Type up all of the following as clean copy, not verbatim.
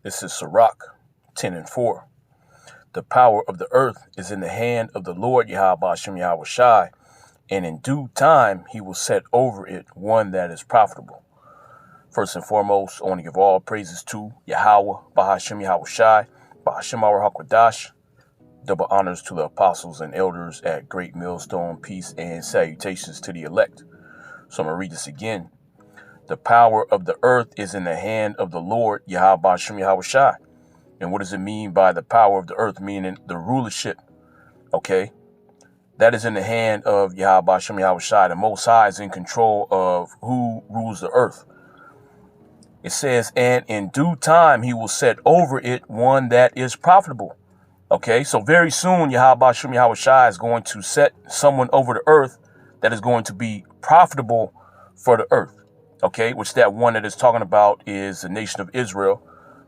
This is Sirach 10 and 4. The power of the earth is in the hand of the Lord Yahweh Shem Yahweh Shai, and in due time he will set over it one that is profitable. First and foremost, I want to give all praises to Yahweh Bahashem Yahweh Shai, Bahashem Our Hakwadash. Double honors to the apostles and elders at Great Millstone, peace and salutations to the elect. So I'm going to read this again. The power of the earth is in the hand of the Lord Yahweh Bahashem Yahweh Shai. And what does it mean by the power of the earth? Meaning the rulership. Okay. That is in the hand of Yahweh Bahashem Yahweh Shai. The Most High is in control of who rules the earth. It says, and in due time he will set over it one that is profitable. Okay, so very soon Yahweh Bahashem Yahweh Shai is going to set someone over the earth that is going to be profitable for the earth. Okay, which that one that is talking about is the nation of Israel,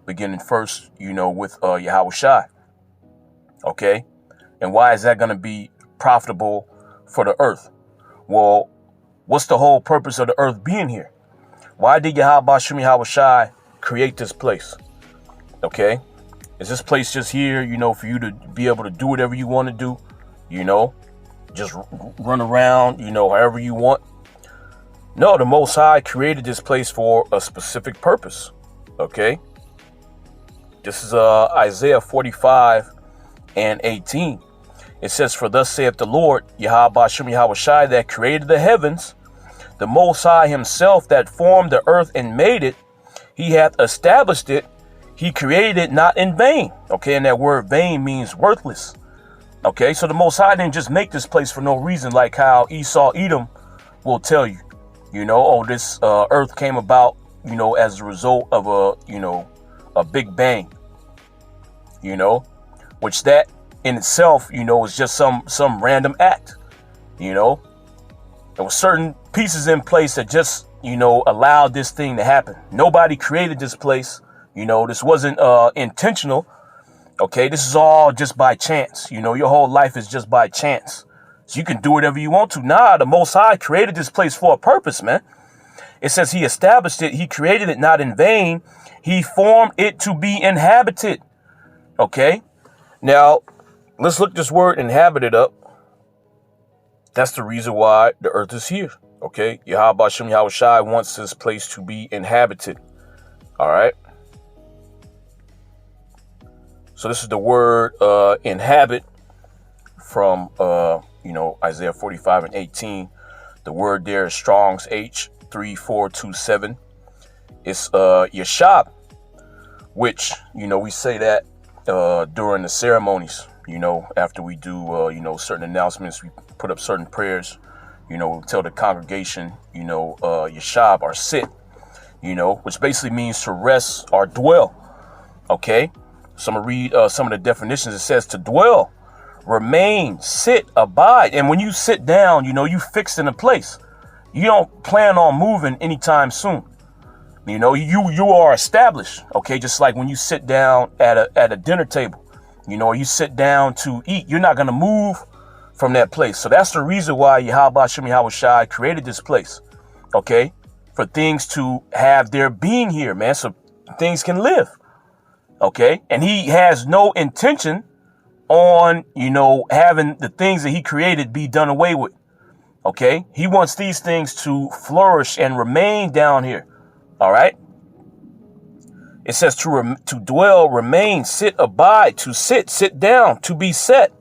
beginning first, with Yahweh Shai. Okay, and why is that going to be profitable for the earth? Well, what's the whole purpose of the earth being here? Why did Yahweh Bahashem Yahweh Shai create this place? Okay, is this place just here, for you to be able to do whatever you want to do? Just run around, however you want? No, the Most High created this place for a specific purpose. Okay, this is Isaiah 45 and 18. It says, for thus saith the Lord, Yahweh Bahashem Yahweh Shai, that created the heavens, the Most High himself that formed the earth and made it, he hath established it, he created it not in vain. Okay, and that word vain means worthless. Okay, so the Most High didn't just make this place for no reason, like how Esau Edom will tell you. This earth came about, as a result of a big bang, which that in itself, is just some random act. There were certain pieces in place that just, allowed this thing to happen. Nobody created this place. This wasn't intentional. Okay, this is all just by chance. Your whole life is just by chance. So you can do whatever you want to. Nah, the Most High created this place for a purpose, man. It says he established it. He created it not in vain. He formed it to be inhabited. Okay, now let's look this word inhabited up. That's the reason why the earth is here. Okay, Yahweh Bahashem Yahweh Shai wants this place to be inhabited. All right. So this is the word inhabit from, Isaiah 45 and 18. The word there is Strong's H3427. It's Yashab, which, we say that during the ceremonies, after we do, certain announcements, we put up certain prayers, we tell the congregation, Yashab or sit, which basically means to rest or dwell. Okay. So I'm going to read some of the definitions. It says to dwell, remain, sit, abide. And when you sit down, you fixed in a place. You don't plan on moving anytime soon. You are established. Okay, just like when you sit down at a dinner table, or you sit down to eat, you're not going to move from that place. So that's the reason why Yahweh Bahashem Yahweh Shai created this place. Okay, for things to have their being here, man, so things can live. Okay, and he has no intention on, having the things that he created be done away with. Okay, he wants these things to flourish and remain down here. All right. It says to dwell, remain, sit, abide, to sit down, to be set,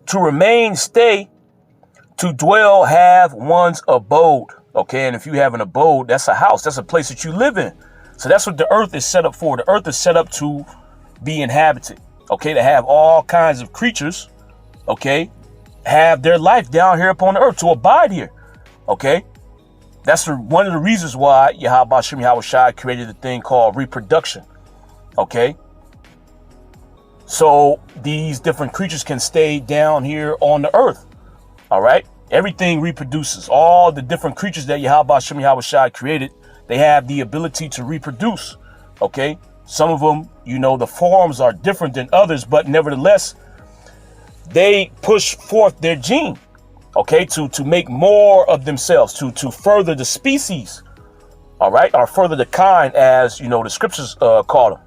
to remain, stay, to dwell, have one's abode. Okay, and if you have an abode, that's a house. That's a place that you live in. So that's what the earth is set up for. The earth is set up to be inhabited. Okay, to have all kinds of creatures, okay, have their life down here upon the earth, to abide here. Okay, that's one of the reasons why Yahweh Bahashem Yahweh Shai created a thing called reproduction. Okay, so these different creatures can stay down here on the earth. All right, everything reproduces. All the different creatures that Yahweh Bahashem Yahweh Shai created, they have the ability to reproduce. Okay, some of them, the forms are different than others, but nevertheless, they push forth their gene, okay, to make more of themselves, to further the species, all right, or further the kind, as, the scriptures call them.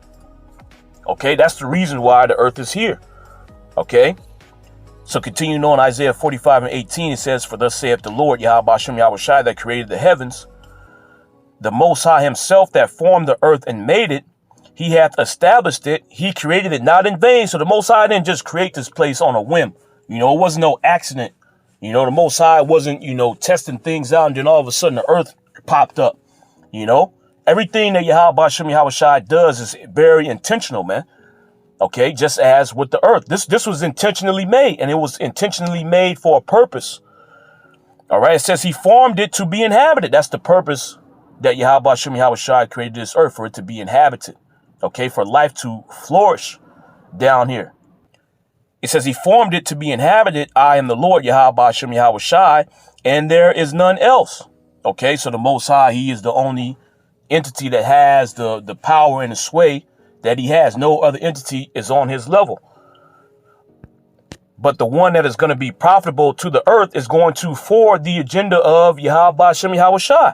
Okay, that's the reason why the earth is here. Okay, so continuing on, Isaiah 45:18, it says, "For thus saith the Lord, Yahweh Shem Yahweh Shai, that created the heavens, the Most High himself that formed the earth and made it, he hath established it. He created it not in vain." So the Most High didn't just create this place on a whim. It wasn't no accident. The Most High wasn't, testing things out and then all of a sudden the earth popped up. Everything that Yahweh Shem Yahweh Shai does is very intentional, man. Okay, just as with the earth. This was intentionally made, and it was intentionally made for a purpose. All right, it says he formed it to be inhabited. That's the purpose that Yahweh Shem Yahweh Shai created this earth, for it to be inhabited. Okay, for life to flourish down here. It says he formed it to be inhabited. I am the Lord, Yahweh Shem Yahweh Shai, and there is none else. Okay, so the Most High, he is the only entity that has the power and the sway that he has. No other entity is on his level. But the one that is going to be profitable to the earth is going to forward the agenda of Yahweh Shem Yahweh Shai.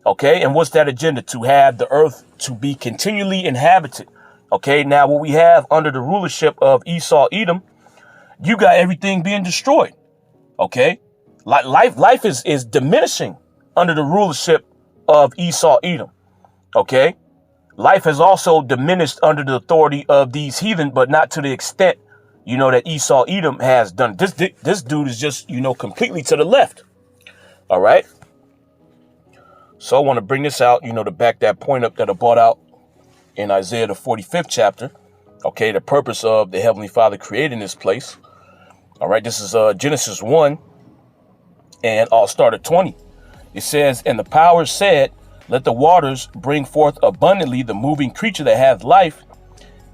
Okay, and what's that agenda? To have the earth to be continually inhabited. Okay, now what we have under the rulership of Esau, Edom, you got everything being destroyed. Okay, life is diminishing under the rulership of Esau, Edom. Okay, life has also diminished under the authority of these heathen, but not to the extent, that Esau, Edom has done. This dude is just, completely to the left. All right. So I want to bring this out, to back that point up that I brought out in Isaiah, the 45th chapter. Okay, the purpose of the Heavenly Father creating this place. All right, this is Genesis 1, and I'll start at 20. It says, "And the power said, let the waters bring forth abundantly the moving creature that hath life,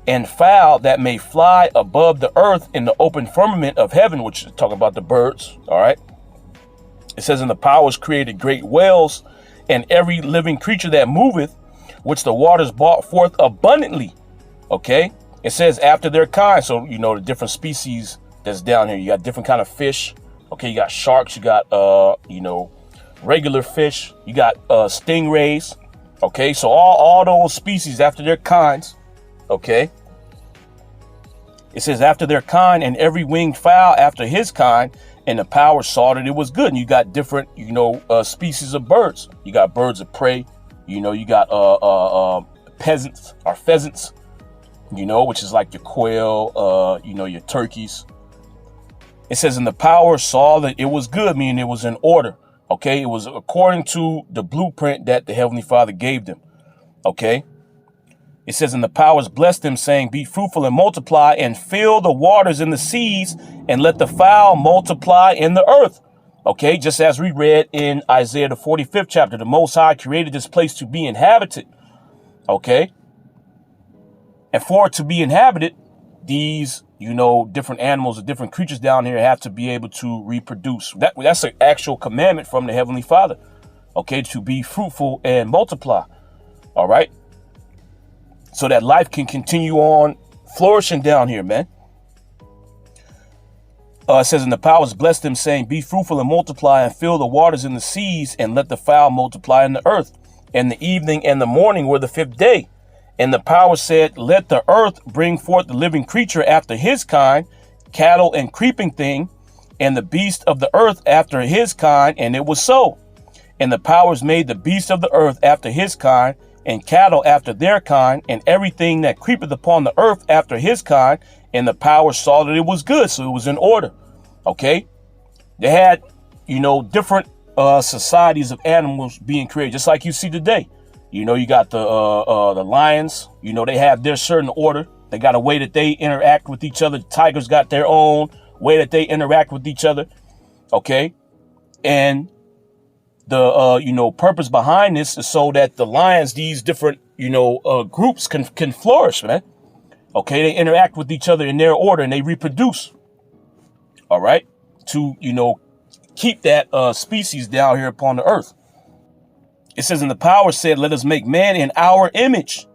and fowl that may fly above the earth in the open firmament of heaven," which is talking about the birds. All right. It says, "And the powers created great whales, and every living creature that moveth, which the waters brought forth abundantly." Okay. It says after their kind. So, the different species that's down here. You got different kind of fish. Okay. You got sharks. You got, regular fish. You got stingrays. Okay. So all those species after their kinds. Okay. It says after their kind, and every winged fowl after his kind, and the power saw that it was good. And you got different, species of birds. You got birds of prey. You got peasants or pheasants, which is like your quail, your turkeys. It says, "And the power saw that it was good," meaning it was in order. Okay. It was according to the blueprint that the Heavenly Father gave them. Okay. It says, "And the powers blessed them, saying, Be fruitful and multiply, and fill the waters in the seas, and let the fowl multiply in the earth." Okay, just as we read in Isaiah, the 45th chapter, the Most High created this place to be inhabited. Okay. And for it to be inhabited, these, different animals or different creatures down here have to be able to reproduce. That's an actual commandment from the Heavenly Father. Okay, to be fruitful and multiply. All right. So that life can continue on flourishing down here, man. It says, "And the powers blessed them, saying, Be fruitful and multiply, and fill the waters in the seas, and let the fowl multiply in the earth. And the evening and the morning were the 5th day. And the power said, Let the earth bring forth the living creature after his kind, cattle and creeping thing, and the beast of the earth after his kind. And it was so. And the powers made the beast of the earth after his kind, and cattle after their kind, and everything that creepeth upon the earth after his kind. And the power saw that it was good." So it was in order. Okay. They had, different societies of animals being created, just like you see today. You got the lions, they have their certain order. They got a way that they interact with each other. The tigers got their own way that they interact with each other. Okay. And the, purpose behind this is so that the lions, these different, groups can flourish, man. Okay. They interact with each other in their order, and they reproduce. All right. To, keep that species down here upon the earth. It says, "And the power said, Let us make man in our image,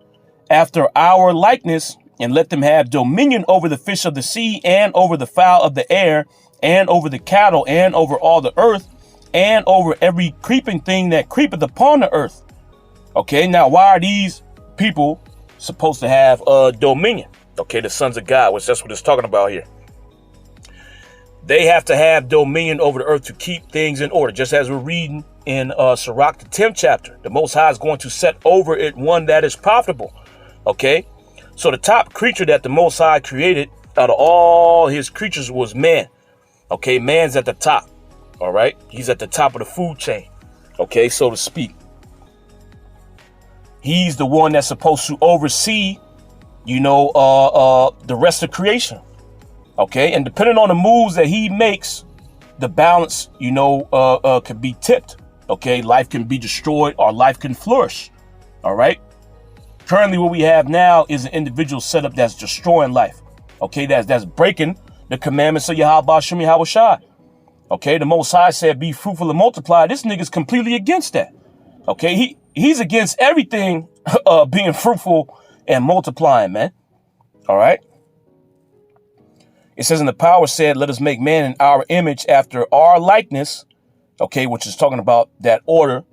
after our likeness, and let them have dominion over the fish of the sea, and over the fowl of the air, and over the cattle, and over all the earth, and over every creeping thing that creepeth upon the earth." Okay, now why are these people supposed to have dominion? Okay, the sons of God, which that's what it's talking about here. They have to have dominion over the earth to keep things in order. Just as we're reading in Sirach, the 10th chapter, the Most High is going to set over it one that is profitable. Okay, so the top creature that the Most High created out of all his creatures was man. Okay, man's at the top. All right, he's at the top of the food chain. Okay, so to speak. He's the one that's supposed to oversee, the rest of creation. Okay, and depending on the moves that he makes, the balance, can be tipped. Okay, life can be destroyed or life can flourish. All right. Currently, what we have now is an individual setup that's destroying life. Okay, that's breaking the commandments of Yahweh Shem Yahweh Shai. Okay, the Most High said, "Be fruitful and multiply." This nigga's completely against that. Okay, he's against everything being fruitful and multiplying, man. All right. It says, "In the power said, let us make man in our image after our likeness." Okay, which is talking about that order,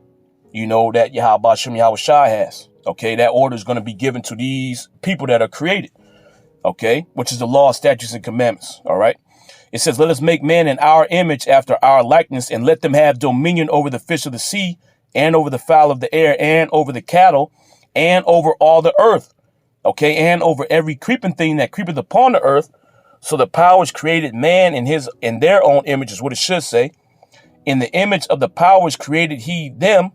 that Yahweh Shem Yahweh Shai has. Okay, that order is going to be given to these people that are created. Okay, which is the law, statutes, and commandments. All right. It says, "Let us make man in our image after our likeness, and let them have dominion over the fish of the sea, and over the fowl of the air, and over the cattle, and over all the earth." Okay, and over every creeping thing that creepeth upon the earth. So the powers created man in their own image is what it should say. "In the image of the powers created he them,"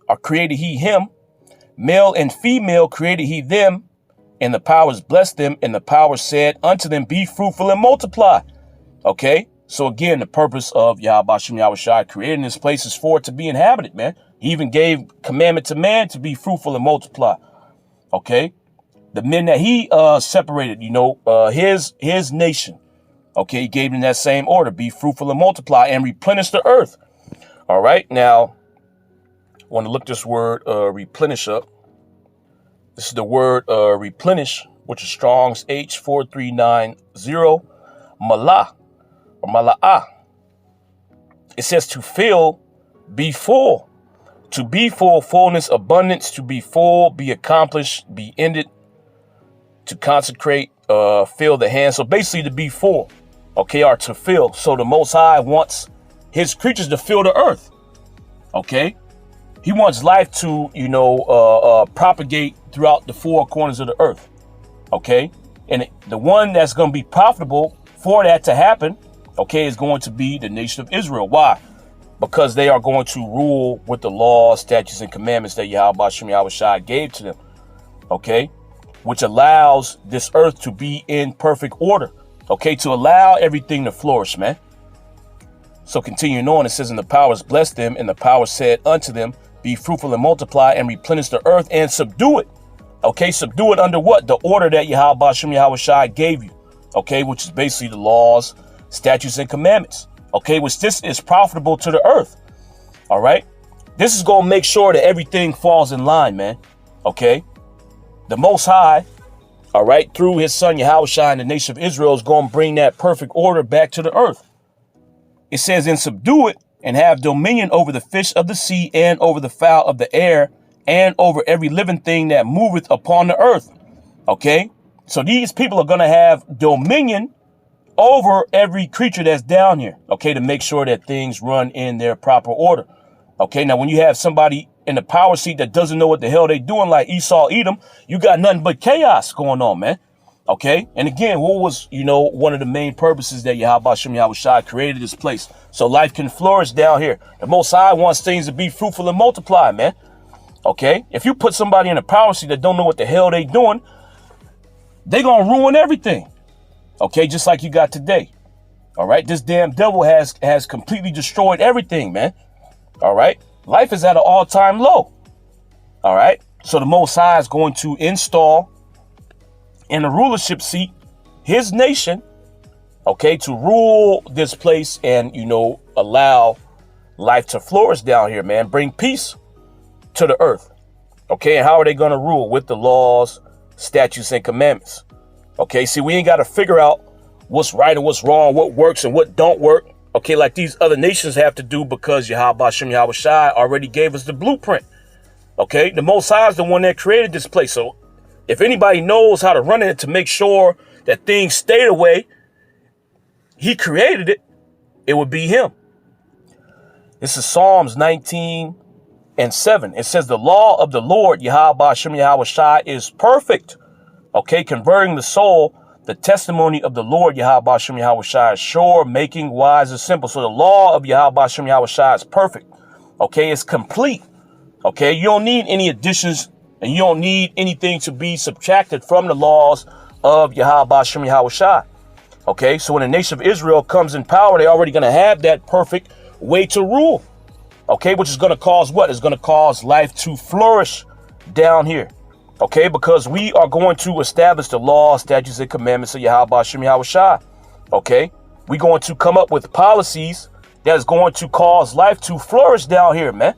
or created he him. "Male and female created he them. And the powers blessed them. And the powers said unto them, Be fruitful and multiply." Okay. So again, the purpose of Yahweh Shem Yahweh Shai creating this place is for it to be inhabited, man. He even gave commandment to man to be fruitful and multiply. Okay. The men that he separated, his nation. Okay, he gave them that same order: be fruitful and multiply and replenish the earth. All right, now I want to look this word replenish up. This is the word replenish, which is Strong's H4390, malah or mala'ah. It says to fill, be full, to be full, fullness, abundance, to be full, be accomplished, be ended, to consecrate, fill the hand. So basically to be full, okay, or to fill. So the Most High wants his creatures to fill the earth. Okay. He wants life to, propagate throughout the four corners of the earth. Okay. And the one that's going to be profitable for that to happen, okay, is going to be the nation of Israel. Why? Because they are going to rule with the laws, statutes, and commandments that Yahweh Shem Yahweh Shai gave to them. Okay. Which allows this earth to be in perfect order. Okay, to allow everything to flourish, man. So continuing on, it says, "And the powers blessed them, and the powers said unto them, Be fruitful and multiply and replenish the earth and subdue it." Okay, subdue it under what? The order that Yahweh Shem Yahweh Shai gave you. Okay, which is basically the laws, statutes, and commandments. Okay, which this is profitable to the earth. All right. This is going to make sure that everything falls in line, man. Okay. The Most High, all right, through his son Yahweh Shai and the nation of Israel is going to bring that perfect order back to the earth. It says, "And subdue it and have dominion over the fish of the sea and over the fowl of the air and over every living thing that moveth upon the earth." Okay, so these people are going to have dominion over every creature that's down here. Okay, to make sure that things run in their proper order. Okay, now when you have somebody in the power seat that doesn't know what the hell they doing, like Esau, Edom, you got nothing but chaos going on, man. Okay. And again, what was, one of the main purposes that Yahweh Shem Yahweh Shai created this place so life can flourish down here. The Most High wants things to be fruitful and multiply, man. Okay. If you put somebody in a power seat that don't know what the hell they doing, they gonna ruin everything. Okay. Just like you got today. All right. This damn devil has completely destroyed everything, man. All right. Life is at an all-time low. All right. So the Most High is going to install in the rulership seat his nation, okay, to rule this place and, allow life to flourish down here, man. Bring peace to the earth. Okay. And how are they going to rule? With the laws, statutes, and commandments. Okay. See, we ain't got to figure out what's right and what's wrong, what works and what don't work. Okay, like these other nations have to do, because Yahweh Shem Yahweh Shai already gave us the blueprint. Okay, the Most High is the one that created this place. So If anybody knows how to run it to make sure that things stay the way he created it, it would be him. This is Psalms 19:7. It says, the law of the Lord, Yahweh Shem Yahweh Shai, is perfect. Okay, converting the soul. The testimony of the Lord, Yahweh Shem Yahweh Shai, is sure, making wise and simple. So the law of Yahweh Shem Yahweh Shai is perfect. Okay, it's complete. Okay, you don't need any additions and you don't need anything to be subtracted from the laws of Yahweh Shem Yahweh Shai. Okay, so when the nation of Israel comes in power, they're already going to have that perfect way to rule. Okay, which is going to cause what? It's going to cause life to flourish down here. Okay, because we are going to establish the laws, statutes, and commandments of Yahweh Shem Yahweh Shai. Okay, we're going to come up with policies that is going to cause life to flourish down here, man.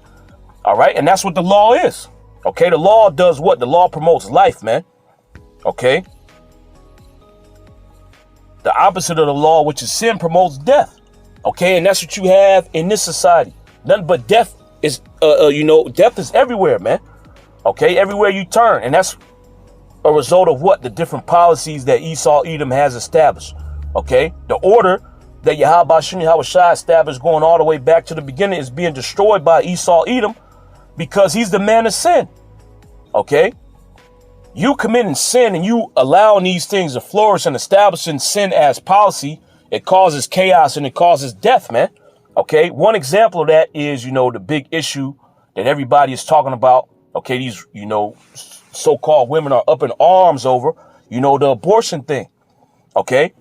All right, and that's what the law is. Okay, the law does what? The law promotes life, man. Okay. The opposite of the law, which is sin, promotes death. Okay, and that's what you have in this society. Nothing but death is, death is everywhere, man. Okay, everywhere you turn. And that's a result of what? The different policies that Esau Edom has established. Okay, the order that Yahweh Shem Yahweh Shai established going all the way back to the beginning is being destroyed by Esau Edom because he's the man of sin. Okay, you committing sin and you allowing these things to flourish and establishing sin as policy, it causes chaos and it causes death, man. Okay, one example of that is, the big issue that everybody is talking about. Okay, these, so-called women are up in arms over, the abortion thing. Okay,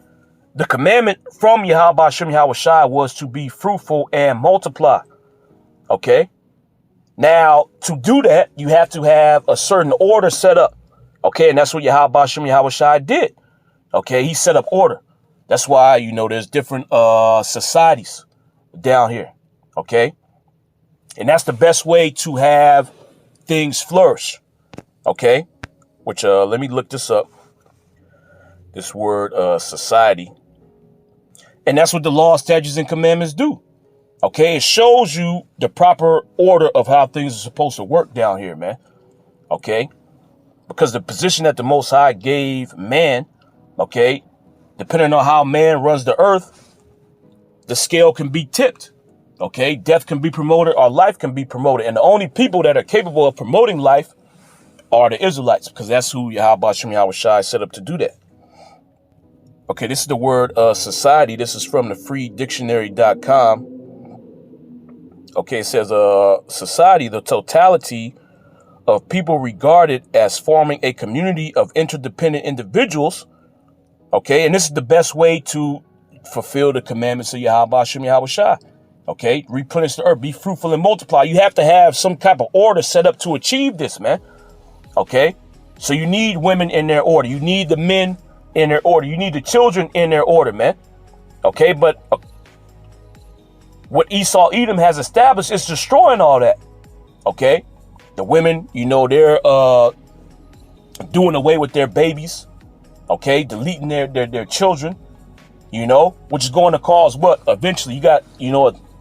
the commandment from Yahweh Shem Yahweh Shai was to be fruitful and multiply. Okay, now to do that, you have to have a certain order set up. Okay, and that's what Yahweh Shem Yahweh Shai did. Okay, he set up order. That's why, there's different societies down here. Okay, and that's the best way to have things flourish. Okay, which let me look this up. This word society. And that's what the law, statutes, and commandments do. Okay, it shows you the proper order of how things are supposed to work down here, man. Okay, because the position that the Most High gave man, okay, depending on how man runs the earth, the scale can be tipped. Okay, death can be promoted or life can be promoted. And the only people that are capable of promoting life are the Israelites, because that's who Yahweh Shem Yahweh Shai set up to do that. Okay, this is the word society. This is from the freedictionary.com. Okay, it says society, the totality of people regarded as forming a community of interdependent individuals. Okay, and this is the best way to fulfill the commandments of Yahweh Shem Yahweh Shai. Okay, replenish the earth, be fruitful and multiply. You have to have some type of order set up to achieve this, man. Okay, so you need women in their order. You need the men in their order. You need the children in their order, man. Okay, but what Esau Edom has established is destroying all that. Okay, the women, they're doing away with their babies. Okay, deleting their children, which is going to cause what? Eventually, you got,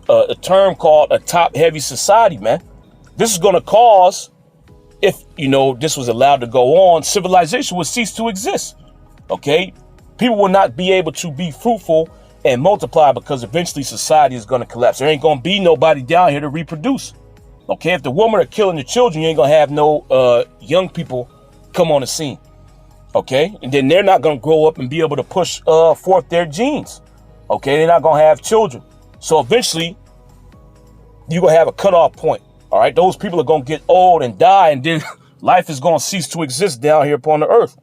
a term called a top-heavy society, man. This is going to cause, if, this was allowed to go on, civilization would cease to exist. Okay, people will not be able to be fruitful and multiply because eventually society is going to collapse. There ain't going to be nobody down here to reproduce. Okay, if the women are killing the children, you ain't going to have no young people come on the scene. Okay, and then they're not going to grow up and be able to push forth their genes. Okay, they're not going to have children. So eventually, you're going to have a cutoff point. All right, those people are going to get old and die, and then life is going to cease to exist down here upon the earth.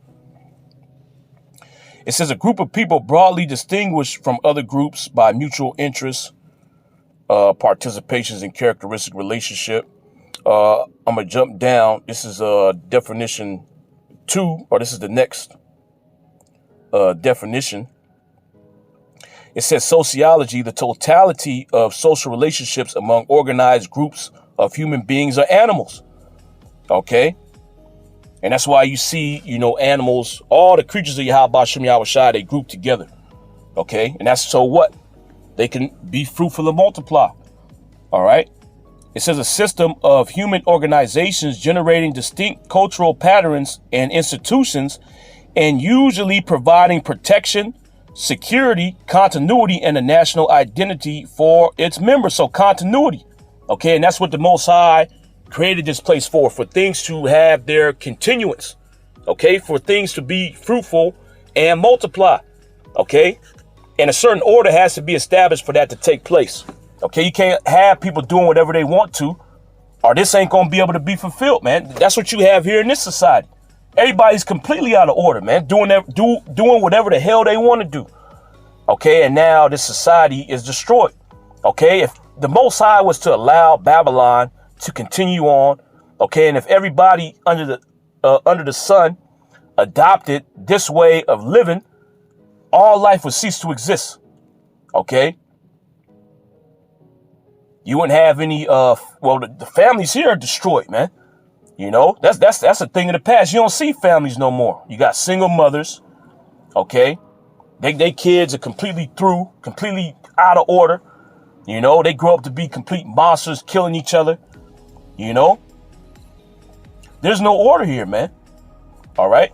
It says a group of people broadly distinguished from other groups by mutual interests, participations, and characteristic relationship. I'm going to jump down. This is definition 2, or this is the next definition. It says sociology, the totality of social relationships among organized groups of human beings or animals. Okay. And that's why you see, animals, all the creatures of Yahweh Shem Yahweh Shai, they group together. Okay. And that's so what? They can be fruitful and multiply. All right. It says a system of human organizations generating distinct cultural patterns and institutions and usually providing protection, security, continuity, and a national identity for its members. So continuity. Okay, and that's what the Most High created this place for things to have their continuance. Okay, for things to be fruitful and multiply. Okay, and a certain order has to be established for that to take place. Okay, you can't have people doing whatever they want to, or this ain't gonna be able to be fulfilled, man. That's what you have here in this society. Everybody's completely out of order, man. Doing whatever the hell they want to do. Okay, and now this society is destroyed. Okay, if the Most High was to allow Babylon to continue on, okay, and if everybody under the sun adopted this way of living, all life would cease to exist. Okay. You wouldn't have any, the families here are destroyed, man. You know, that's a thing of the past. You don't see families no more. You got single mothers, okay? They kids are completely out of order. You know, they grow up to be complete monsters, killing each other. You know, there's no order here, man. All right.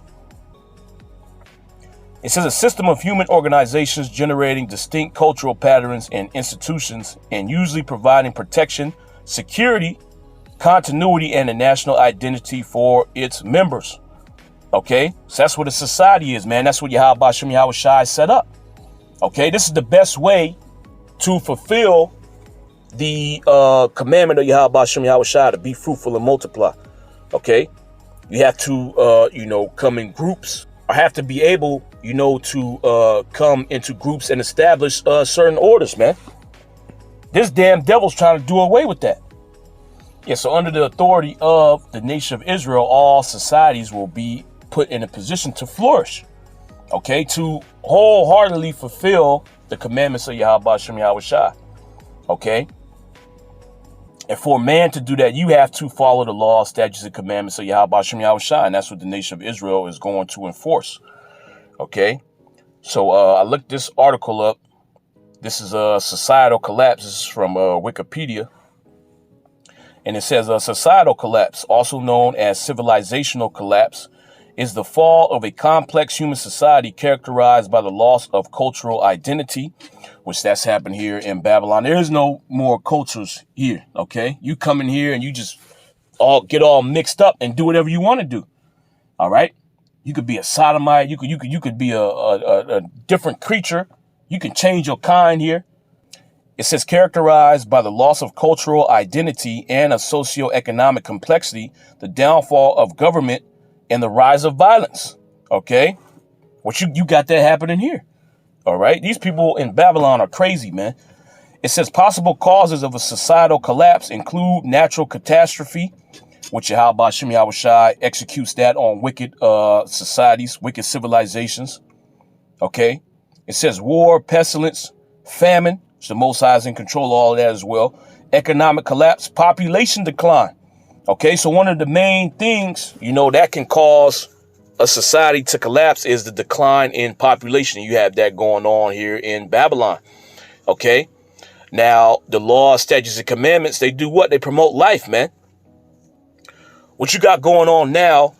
It says a system of human organizations generating distinct cultural patterns and institutions and usually providing protection, security, continuity, and a national identity for its members. Okay, so that's what a society is, man. That's what Yahweh Shem Yahweh Shai set up. Okay, this is the best way to fulfill the commandment of Yahweh Shem Yahweh Shai to be fruitful and multiply. Okay, you have to, come in groups, or have to be able, to come into groups and establish certain orders, man. This damn devil's trying to do away with that. Yeah, so under the authority of the nation of Israel, all societies will be put in a position to flourish, okay, to wholeheartedly fulfill the commandments of Yahweh Shem Yahweh Shai, okay? And for man to do that, you have to follow the law, statutes, and commandments of Yahweh Shem Yahweh Shai, and that's what the nation of Israel is going to enforce, okay? So I looked this article up. This is a societal collapse. This is from Wikipedia. And it says a societal collapse, also known as civilizational collapse, is the fall of a complex human society characterized by the loss of cultural identity, which that's happened here in Babylon. There is no more cultures here, okay? You come in here and you just get all mixed up and do whatever you want to do, all right? You could be a sodomite. You could be a different creature. You can change your kind here. It says characterized by the loss of cultural identity and a socioeconomic complexity, the downfall of government, and the rise of violence. Okay? What you got that happening here. All right? These people in Babylon are crazy, man. It says possible causes of a societal collapse include natural catastrophe, which Yahweh Shem Yahweh Shai executes that on wicked societies, wicked civilizations. Okay? It says war, pestilence, famine. So the Most High is in control of all of that as well. Economic collapse, population decline. Okay, so one of the main things, that can cause a society to collapse is the decline in population. You have that going on here in Babylon. Okay, now the law, statutes, and commandments, they do what? They promote life, man. What you got going on now,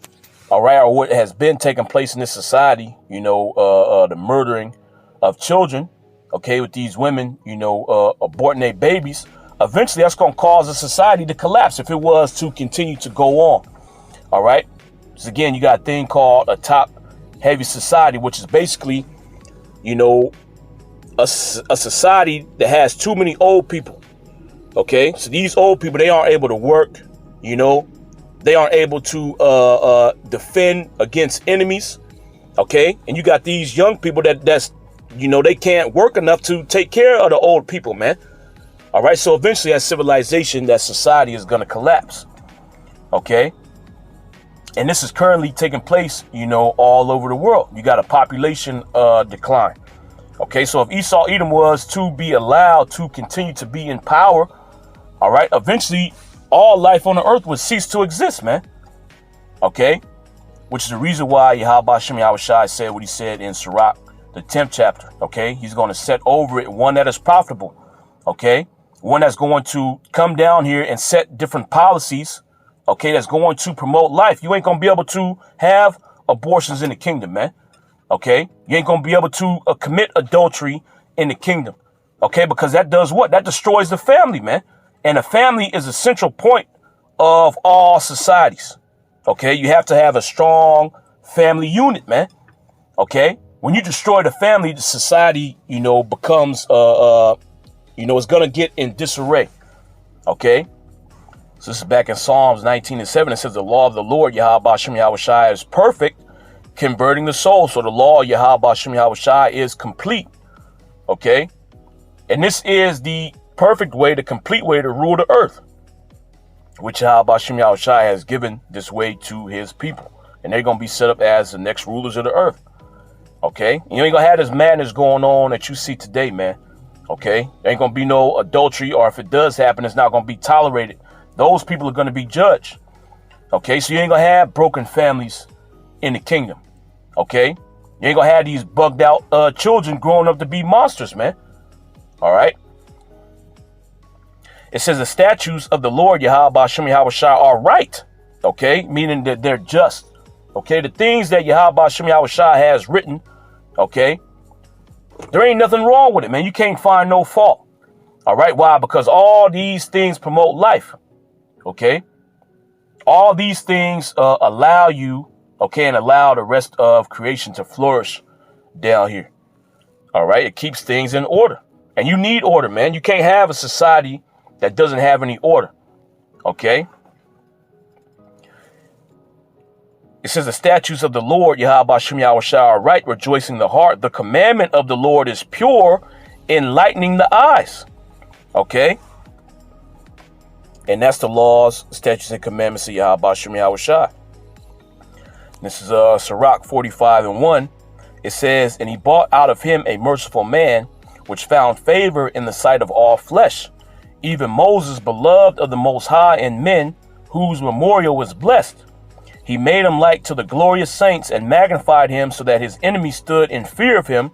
all right, or what has been taking place in this society, the murdering of children, okay, with these women, aborting their babies, eventually that's going to cause a society to collapse if it was to continue to go on. All right. So again, you got a thing called a top heavy society, which is basically, a society that has too many old people. OK, so these old people, they aren't able to work. They aren't able to defend against enemies. OK, and you got these young people that's they can't work enough to take care of the old people, man. All right. So eventually that civilization, that society is going to collapse. OK. And this is currently taking place, all over the world. You got a population decline. OK, so if Esau Edom was to be allowed to continue to be in power, all right, eventually all life on the earth would cease to exist, man. OK, which is the reason why Yahweh Shem Yahweh Shai said what he said in Sirach, the 10th chapter. OK, he's going to set over it one that is profitable. OK, one that's going to come down here and set different policies, okay, that's going to promote life. You ain't going to be able to have abortions in the kingdom, man. Okay, you ain't going to be able to commit adultery in the kingdom. Okay, because that does what? That destroys the family, man. And a family is a central point of all societies. Okay, you have to have a strong family unit, man. Okay, when you destroy the family, the society, becomes, it's going to get in disarray. Okay, so this is back in Psalms 19:7. It says, the law of the Lord, Yahweh Shem Yahweh Shai, is perfect, converting the soul. So the law of Yahweh Shem Yahweh Shai is complete. Okay, and this is the perfect way, the complete way to rule the earth, which Yahweh Shem Yahweh Shai has given this way to his people. And they're going to be set up as the next rulers of the earth. Okay, you ain't going to have this madness going on that you see today, man. Okay, there ain't going to be no adultery, or if it does happen, it's not going to be tolerated. Those people are going to be judged. Okay, so you ain't going to have broken families in the kingdom. Okay, you ain't going to have these bugged out children growing up to be monsters, man. All right. It says the statutes of the Lord, Yahweh Shem Yahweh Shai, are right. Okay, meaning that they're just. Okay, the things that Yahweh Shem Yahweh Shai has written, okay, there ain't nothing wrong with it, man. You can't find no fault. All right, why? Because all these things promote life. Okay, all these things allow you, okay, and allow the rest of creation to flourish down here. All right, it keeps things in order. And you need order, man. You can't have a society that doesn't have any order. Okay. It says the statutes of the Lord, Yahweh Shem Yahweh Shai, are right, rejoicing the heart. The commandment of the Lord is pure, enlightening the eyes. Okay. And that's the laws, statutes, and commandments of Yahweh Shem Yahweh Shai. This is Sirach 45:1. It says, and he bought out of him a merciful man, which found favor in the sight of all flesh, even Moses, beloved of the Most High, and men whose memorial was blessed. He made him like to the glorious saints and magnified him so that his enemies stood in fear of him.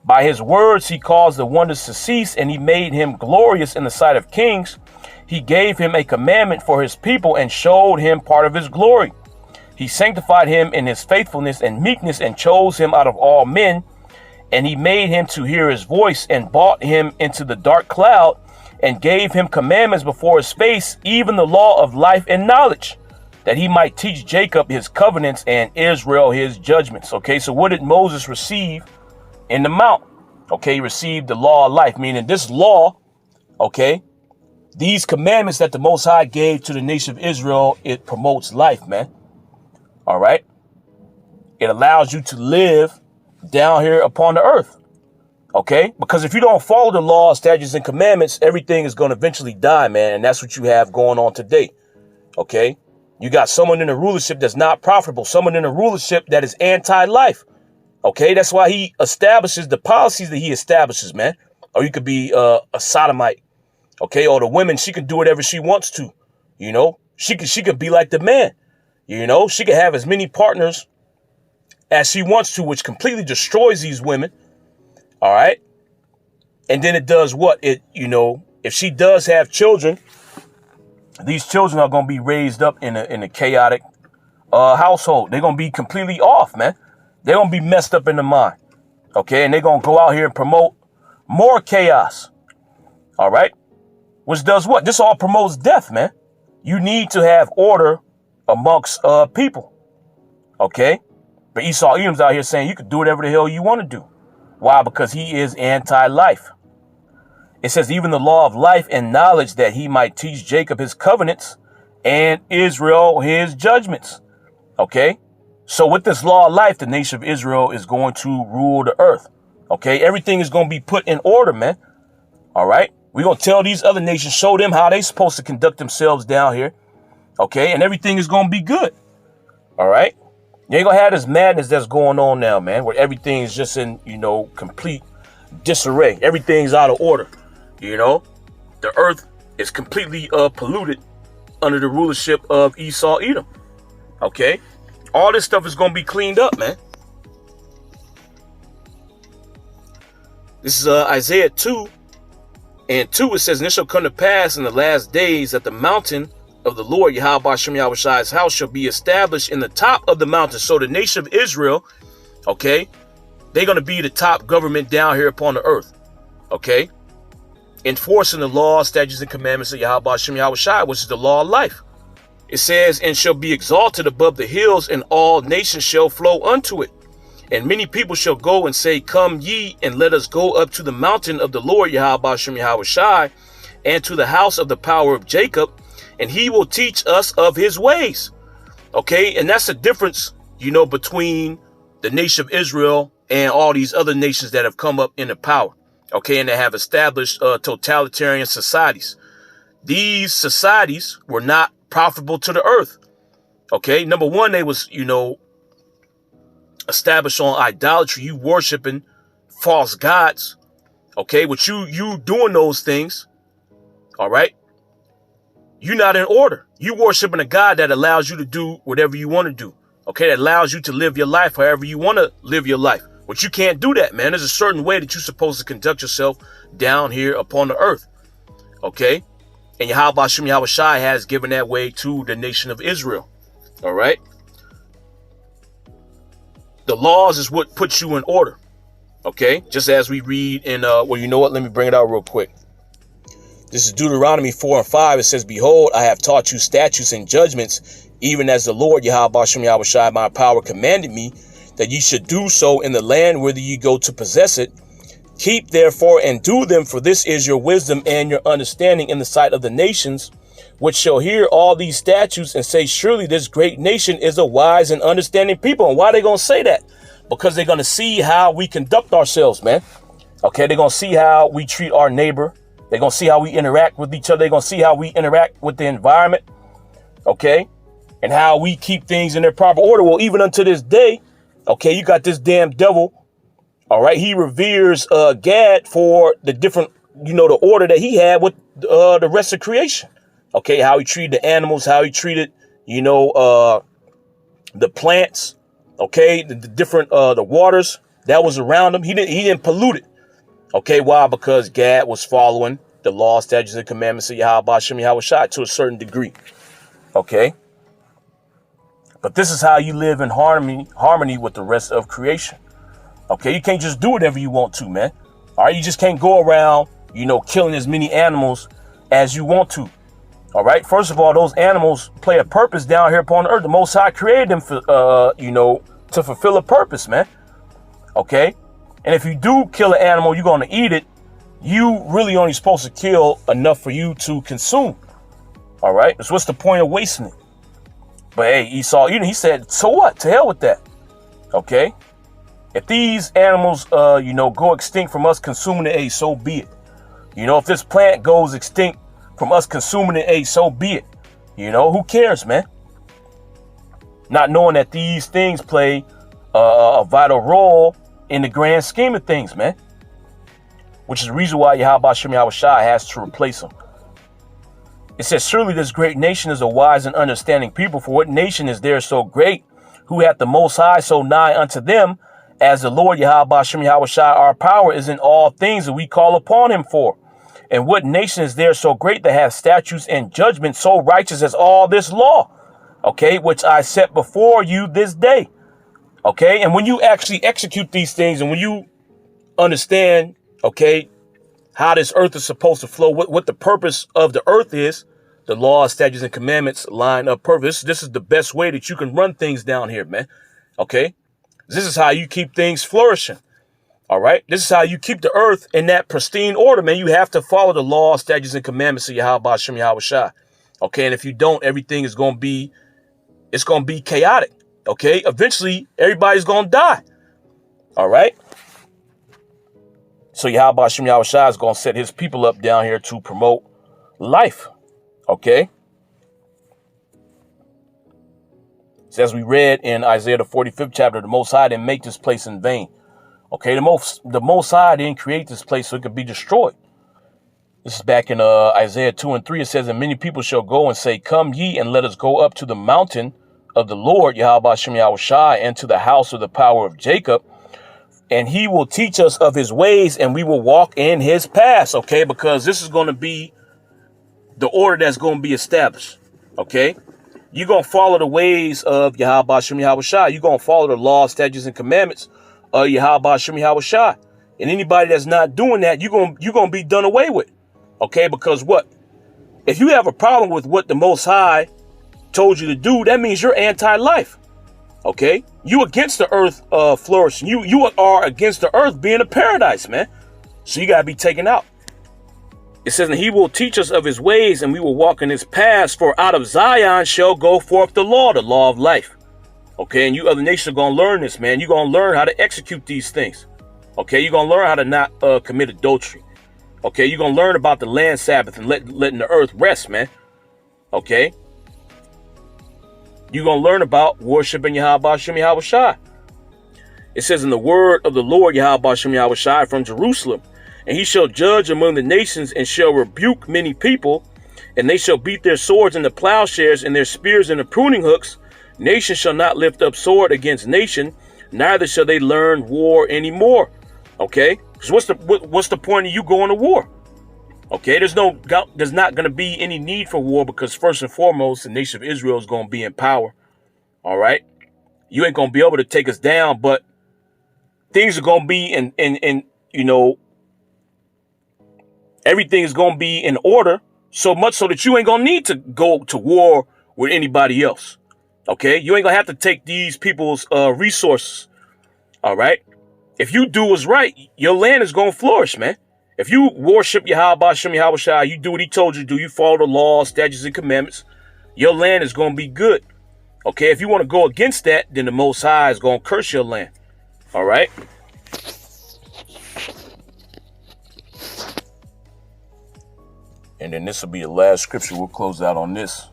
By his words he caused the wonders to cease, and he made him glorious in the sight of kings. He gave him a commandment for his people and showed him part of his glory. He sanctified him in his faithfulness and meekness and chose him out of all men. And he made him to hear his voice and brought him into the dark cloud and gave him commandments before his face, even the law of life and knowledge, that he might teach Jacob his covenants and Israel his judgments. Okay, so what did Moses receive in the mount? Okay, he received the law of life, meaning this law, okay, these commandments that the Most High gave to the nation of Israel, it promotes life, man. All right. It allows you to live down here upon the earth. Okay, because if you don't follow the laws, statutes, and commandments, everything is going to eventually die, man. And that's what you have going on today. Okay, you got someone in the rulership that's not profitable, someone in the rulership that is anti-life. Okay, that's why he establishes the policies that he establishes, man. Or you could be a sodomite. Okay, or the women, she can do whatever she wants to. She could be like the man. She could have as many partners as she wants to, which completely destroys these women. All right. And then it does what? If she does have children, these children are going to be raised up in a chaotic household. They're going to be completely off, man. They're going to be messed up in the mind. Okay. And they're going to go out here and promote more chaos. All right. Which does what? This all promotes death, man. You need to have order amongst people. Okay. But Esau Edom's out here saying you can do whatever the hell you want to do. Why? Because he is anti-life. It says even the law of life and knowledge, that he might teach Jacob his covenants and Israel his judgments. Okay. So with this law of life, the nation of Israel is going to rule the earth. Okay. Everything is going to be put in order, man. All right. We're going to tell these other nations, show them how they're supposed to conduct themselves down here. Okay. And everything is going to be good. All right. You ain't gonna have this madness that's going on now, man, where everything is just in, complete disarray. Everything's out of order. The earth is completely polluted under the rulership of Esau Edom. Okay. All this stuff is gonna be cleaned up, man. This is Isaiah 2, And 2, it says, and it shall come to pass in the last days that the mountain of the Lord Yahweh Hashem Yahweh Shai's house shall be established in the top of the mountain. So the nation of Israel, okay, they're going to be the top government down here upon the earth, okay, enforcing the laws, statutes, and commandments of Yahweh Hashem Yahweh Shai, which is the law of life. It says, and shall be exalted above the hills, and all nations shall flow unto it. And many people shall go and say, come ye, and let us go up to the mountain of the Lord Yahweh Hashem Yahweh Shai, and to the house of the power of Jacob, and he will teach us of his ways. Okay, and that's the difference, you know, between the nation of Israel and all these other nations that have come up into power. Okay, and they have established totalitarian societies. These societies were not profitable to the earth. Okay, number one, they was, you know, established on idolatry, you worshiping false gods. Okay, with you doing those things, all right, you're not in order. You worshiping a God that allows you to do whatever you want to do. Okay, that allows you to live your life however you want to live your life. But you can't do that, man. There's a certain way that you're supposed to conduct yourself down here upon the earth. Okay, and Yahweh Hashem Yahweh Shai has given that way to the nation of Israel. All right. The laws is what puts you in order. Okay, just as we read in, well, you know what? Let me bring it out real quick. This is Deuteronomy 4 and 5. It says, behold, I have taught you statutes and judgments, even as the Lord Yahweh Hashem Yahweh Shai my power commanded me, that ye should do so in the land whither ye go to possess it. Keep therefore and do them, for this is your wisdom and your understanding in the sight of the nations, which shall hear all these statutes and say, surely this great nation is a wise and understanding people. And why are they going to say that? Because they're going to see how we conduct ourselves, man. Okay, they're going to see how we treat our neighbor. They're going to see how we interact with each other. They're going to see how we interact with the environment. Okay, and how we keep things in their proper order. Well, even unto this day, okay, you got this damn devil. All right, he reveres Gad for the different, you know, the order that he had with the rest of creation. Okay, how he treated the animals, how he treated, you know, the plants. Okay, the different the waters that was around him. He didn't pollute it. Okay, why? Because Gad was following the law, statutes, and commandments of Yahweh Hashem Yahweh Shai to a certain degree. Okay, but this is how you live in harmony with the rest of creation. Okay, you can't just do whatever you want to, man. All right, you just can't go around, you know, killing as many animals as you want to. All right, first of all, those animals play a purpose down here upon the earth. The Most High created them for, you know, to fulfill a purpose, man. Okay, and if you do kill an animal, you're going to eat it. You really only supposed to kill enough for you to consume. All right, so what's the point of wasting it? But hey, Esau, he said, so what? To hell with that. Okay, if these animals, you know, go extinct from us consuming it, hey, so be it. You know, if this plant goes extinct from us consuming it, hey, so be it. You know, who cares, man? Not knowing that these things play a vital role in the grand scheme of things, man. Which is the reason why Yahweh Hashem Yahweh Shai has to replace them. It says, surely this great nation is a wise and understanding people. For what nation is there so great, who hath the Most High so nigh unto them, as the Lord Yahweh Hashem Yahweh Shai, our power is in all things that we call upon him for. And what nation is there so great that hath statutes and judgments so righteous as all this law? Okay, which I set before you this day. Okay, and when you actually execute these things, and when you understand, okay, how this earth is supposed to flow, what the purpose of the earth is, the laws, statutes, and commandments line up perfect. This is the best way that you can run things down here, man. Okay, this is how you keep things flourishing. All right, this is how you keep the earth in that pristine order, man. You have to follow the laws, statutes, and commandments of Yahweh Hashem Yahweh Shai. Okay, and if you don't, everything is going to be, it's going to be chaotic. Okay, eventually everybody's going to die. All right. So Yahweh Hashem Yahweh Shai is going to set his people up down here to promote life. Okay. So as we read in Isaiah the 45th chapter, the Most High didn't make this place in vain. Okay, the Most High didn't create this place so it could be destroyed. This is back in Isaiah 2 and 3. It says, and many people shall go and say, come ye and let us go up to the mountain of the Lord, Yahweh Hashem Yahweh Shai, and to the house of the power of Jacob, And he will teach us of his ways, and we will walk in his paths. Okay, because this is going to be the order that's going to be established. Okay, you're going to follow the ways of Yahweh Shem Yahweh Shai. You're going to follow the laws, statutes, and commandments of Yahweh Shem Yahweh Shai. And anybody that's not doing that, you're going to be done away with. Okay, because what? If you have a problem with what the Most High told you to do, that means you're anti-life. Okay, you against the earth flourishing. You are against the earth being a paradise, man. So you gotta be taken out. It says, and he will teach us of his ways, and we will walk in his paths. For out of Zion shall go forth the law of life. Okay, and you other nations are gonna learn this, man. You're gonna learn how to execute these things. Okay, you're gonna learn how to not commit adultery. Okay, you're gonna learn about the land Sabbath and letting the earth rest, man. Okay. You're going to learn about worshiping Yahweh Shem Yahweh Shai. It says, in the word of the Lord Yahweh Shem Yahweh Shai from Jerusalem, and he shall judge among the nations and shall rebuke many people, and they shall beat their swords into plowshares and their spears into pruning hooks. Nation shall not lift up sword against nation, neither shall they learn war anymore. Okay, because what's the point of you going to war? Okay, there's not going to be any need for war, because first and foremost, the nation of Israel is going to be in power. All right, you ain't going to be able to take us down, but things are going to be in everything is going to be in order, so much so that you ain't going to need to go to war with anybody else. Okay, you ain't going to have to take these people's resources. All right, if you do what's right, your land is going to flourish, man. If you worship Yahweh Shem Yahweh Shai, you do what he told you to do, you follow the laws, statutes, and commandments, your land is going to be good. Okay, if you want to go against that, then the Most High is going to curse your land. All right. And then this will be the last scripture. We'll close out on this.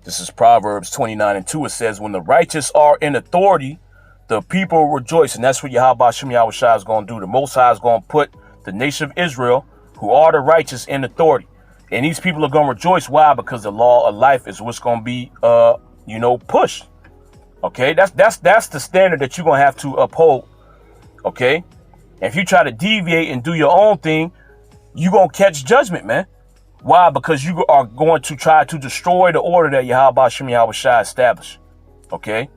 This is Proverbs 29:2. It says, when the righteous are in authority, the people rejoice. And that's what Yahweh Shem Yahweh Shai is going to do. The Most High is going to put the nation of Israel, who are the righteous, in authority. And these people are going to rejoice. Why? Because the law of life is what's going to be, pushed. Okay, that's the standard that you're going to have to uphold. Okay, and if you try to deviate and do your own thing, you're going to catch judgment, man. Why? Because you are going to try to destroy the order that Yahweh Shem Yahweh Shai established. Okay,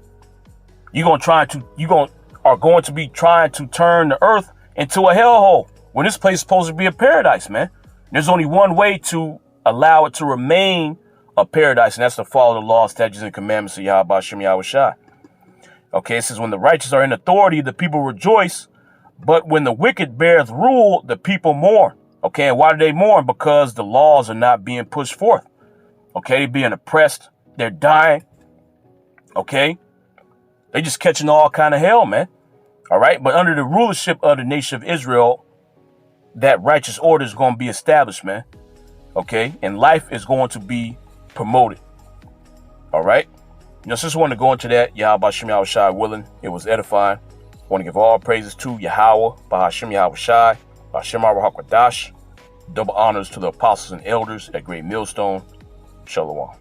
you're going to be trying to turn the earth into a hellhole when this place is supposed to be a paradise, man. There's only one way to allow it to remain a paradise, and that's to follow the laws, statutes, and commandments of Yahweh Shem Yahweh Shai. Okay, it says, when the righteous are in authority, the people rejoice, but when the wicked beareth rule, the people mourn. Okay, and why do they mourn? Because the laws are not being pushed forth. Okay, they're being oppressed, they're dying. Okay, they just catching all kind of hell, man. All right, but under the rulership of the nation of Israel, that righteous order is going to be established, man. Okay, and life is going to be promoted. All right, just want to go into that. Yahweh Shem Yahweh Shai willing, it was edifying. I want to give all praises to Yahweh, Bahashem Yahweh Shai, Bahashem HaKadash. Double honors to the apostles and elders at Great Millstone. Shalom.